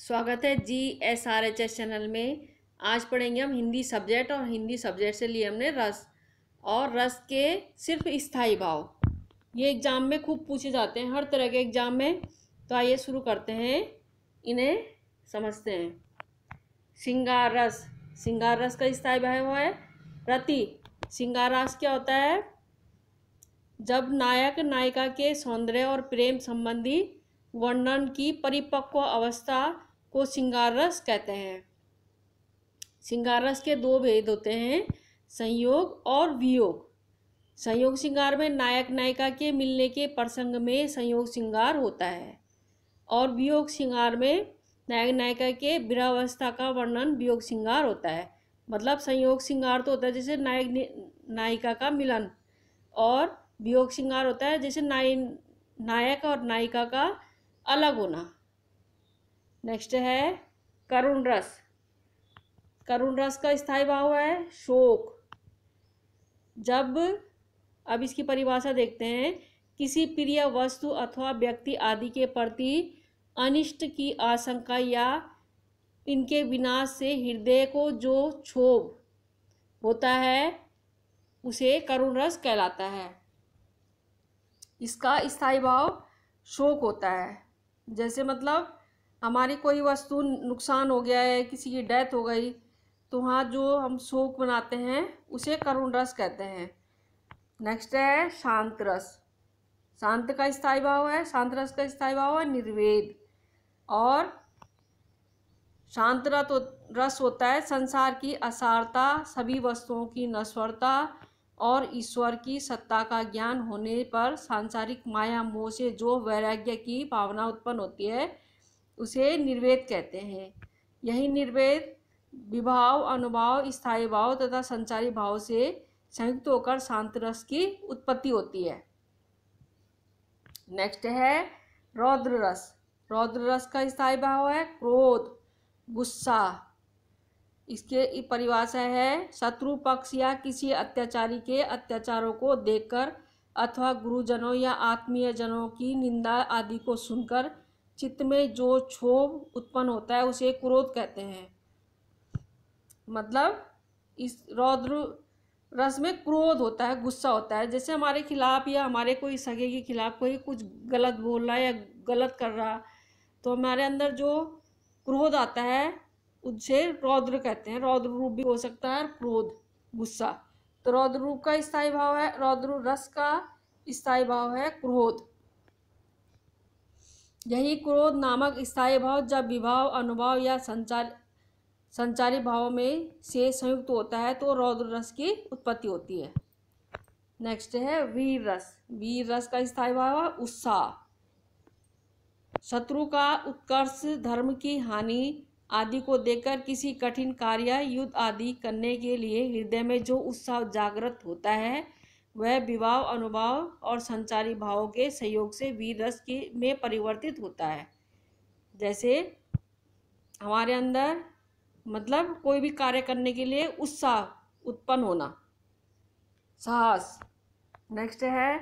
स्वागत है GSRHS channel में। आज पढ़ेंगे हम हिंदी सब्जेक्ट और हिंदी सब्जेक्ट से लिए हमने रस और रस के सिर्फ स्थाई भाव। ये एग्ज़ाम में खूब पूछे जाते हैं, हर तरह के एग्ज़ाम में। तो आइए शुरू करते हैं, इन्हें समझते हैं। श्रृंगार रस, श्रृंगार रस का स्थाई भाव है रति। श्रृंगार रस क्या होता है? जब नायक नायिका के सौंदर्य और प्रेम संबंधी वर्णन की परिपक्व अवस्था को श्रृंगार रस कहते हैं। श्रृंगार रस के दो भेद होते हैं, संयोग और वियोग। संयोग श्रृंगार में नायक नायिका के मिलने के प्रसंग में संयोग श्रृंगार होता है, और वियोग श्रृंगार में नायक नायिका के विरहावस्था का वर्णन वियोग श्रृंगार होता है। मतलब संयोग श्रृंगार तो होता है जैसे नायक नायिका का मिलन, और वियोग श्रृंगार होता है जैसे नायक और नायिका का अलग होना। नेक्स्ट है करुण रस। करुण रस का स्थाई भाव है शोक। जब, अब इसकी परिभाषा देखते हैं, किसी प्रिय वस्तु अथवा व्यक्ति आदि के प्रति अनिष्ट की आशंका या इनके विनाश से हृदय को जो क्षोभ होता है उसे करुण रस कहलाता है। इसका स्थाई भाव शोक होता है। जैसे मतलब हमारी कोई वस्तु नुकसान हो गया है, किसी की डेथ हो गई, तो वहाँ जो हम शोक मनाते हैं उसे करुण रस कहते हैं। नेक्स्ट है शांत रस। शांत का स्थाई भाव है, शांत रस का स्थाई भाव है निर्वेद। और शांत रस होता है संसार की असारता, सभी वस्तुओं की नश्वरता और ईश्वर की सत्ता का ज्ञान होने पर सांसारिक माया मोह से जो वैराग्य की भावना उत्पन्न होती है उसे निर्वेद कहते हैं। यही निर्वेद विभाव, अनुभाव, स्थायी भाव तथा संचारी भाव से संयुक्त होकर शांत रस की उत्पत्ति होती है। नेक्स्ट है रौद्र रस। रौद्र रस का स्थायी भाव है क्रोध, गुस्सा। इसके परिभाषा है शत्रु पक्ष या किसी अत्याचारी के अत्याचारों को देखकर अथवा गुरुजनों या आत्मीय जनों की निंदा आदि को सुनकर चित्त में जो क्षोभ उत्पन्न होता है उसे क्रोध कहते हैं। मतलब इस रौद्र रस में क्रोध होता है, गुस्सा होता है। जैसे हमारे खिलाफ या हमारे कोई सगे के खिलाफ कोई कुछ गलत बोल रहा है या गलत कर रहा, तो हमारे अंदर जो क्रोध आता है उसे रौद्र कहते हैं। रौद्र रूप भी हो सकता है क्रोध, गुस्सा। तो रौद्र रूप का स्थायी भाव है, रौद्र रस का स्थायी भाव है क्रोध। यही क्रोध नामक स्थायी भाव जब विभाव, अनुभाव या संचारी भाव में से संयुक्त होता है तो रौद्र रस की उत्पत्ति होती है। नेक्स्ट है वीर रस। वीर रस का स्थायी भाव है उत्साह। शत्रु का उत्कर्ष, धर्म की हानि आदि को देखकर किसी कठिन कार्य, युद्ध आदि करने के लिए हृदय में जो उत्साह जागृत होता है वह विभाव, अनुभाव और संचारी भावों के सहयोग से वीर रस में परिवर्तित होता है। जैसे हमारे अंदर मतलब कोई भी कार्य करने के लिए उत्साह उत्पन्न होना, साहस। नेक्स्ट है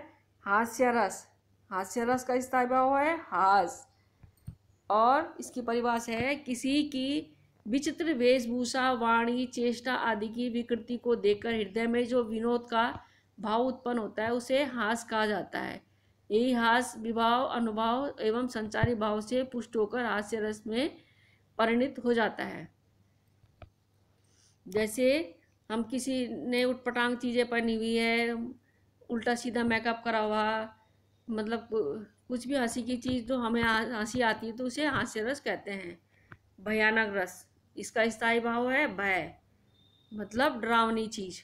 हास्य रस। हास्य रस का स्थायी भाव है हास, और इसकी परिभाषा है किसी की विचित्र वेशभूषा, वाणी, चेष्टा आदि की विकृति को देखकर हृदय में जो विनोद का भाव उत्पन्न होता है उसे हास कहा जाता है। यही हास विभाव, अनुभाव एवं संचारी भाव से पुष्ट होकर हास्य रस में परिणित हो जाता है। जैसे हम किसी ने उटपटांग चीज़ें पहनी हुई है, उल्टा सीधा मेकअप करा हुआ, मतलब कुछ भी हंसी की चीज़ जो हमें हंसी आती है तो उसे हास्य रस कहते हैं। भयानक रस। इसका स्थायी भाव है भय, मतलब डरावनी चीज़।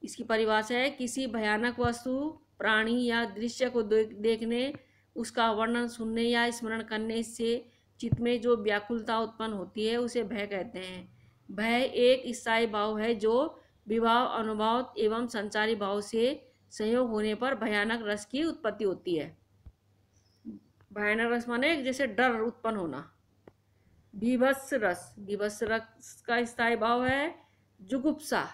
इसकी परिभाषा है किसी भयानक वस्तु, प्राणी या दृश्य को देखने, उसका वर्णन सुनने या स्मरण करने से चित्त में जो व्याकुलता उत्पन्न होती है उसे भय कहते हैं। भय एक स्थायी भाव है जो विभाव, अनुभाव एवं संचारी भाव से संयोग होने पर भयानक रस की उत्पत्ति होती है। भयानक रस माने जैसे डर उत्पन्न होना। बीभत्स रस। बीभत्स रस का स्थायी भाव है जुगुप्सा।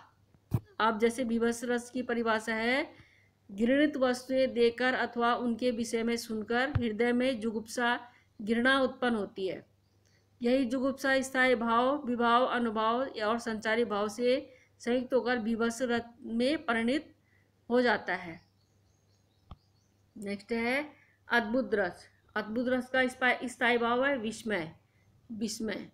अब जैसे बीभत्स रस की परिभाषा है घृणित वस्तुएं देखकर अथवा उनके विषय में सुनकर हृदय में जुगुप्सा, घृणा उत्पन्न होती है। यही जुगुप्सा स्थायी भाव, विभाव, अनुभाव और संचारी भाव से संयुक्त होकर विभत्स रस में परिणत हो जाता है। नेक्स्ट है अद्भुत रस। अद्भुत रस का स्थायी भाव है विस्मय। विस्मय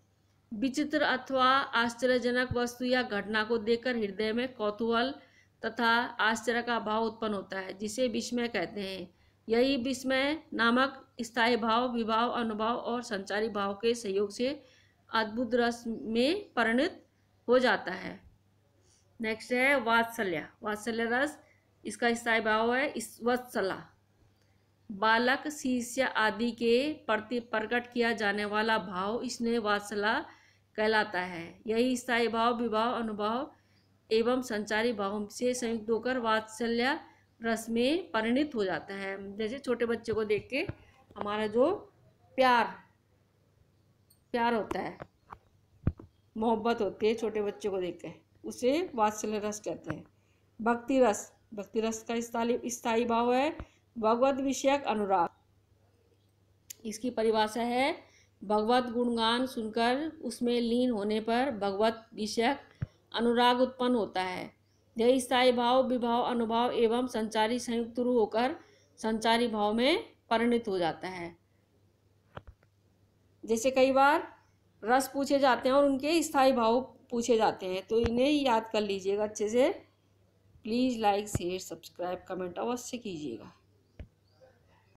विचित्र अथवा आश्चर्यजनक वस्तु या घटना को देखकर हृदय में कौतूहल तथा आश्चर्य का भाव उत्पन्न होता है, जिसे विस्मय कहते हैं। यही विस्मय नामक स्थायी भाव, विभाव, अनुभाव और संचारी भाव के सहयोग से अद्भुत रस में परिणत हो जाता है। नेक्स्ट है वात्सल्य। वात्सल्य रस, इसका स्थायी भाव है वत्सला। बालक, शिष्य आदि के प्रति प्रकट किया जाने वाला भाव स्नेह वात्सला कहलाता है। यही स्थायी भाव, विभाव, अनुभाव एवं संचारी भाव से संयुक्त होकर वात्सल्य रस में परिणत हो जाता है। जैसे छोटे बच्चे को देख के हमारा जो प्यार होता है, मोहब्बत होती है छोटे बच्चे को देख के, उसे वात्सल्य रस कहते हैं। भक्ति रस। भक्ति रस का स्थायी भाव है भगवत विषयक अनुराग। इसकी परिभाषा है भगवत गुणगान सुनकर उसमें लीन होने पर भगवत विषयक अनुराग उत्पन्न होता है। यही स्थायी भाव, विभाव, अनुभाव एवं संचारी संयुक्त रूप होकर संचारी भाव में परिणत हो जाता है। जैसे कई बार रस पूछे जाते हैं और उनके स्थायी भाव पूछे जाते हैं, तो इन्हें याद कर लीजिएगा अच्छे से। Please like, share, subscribe, comment अवश्य कीजिएगा।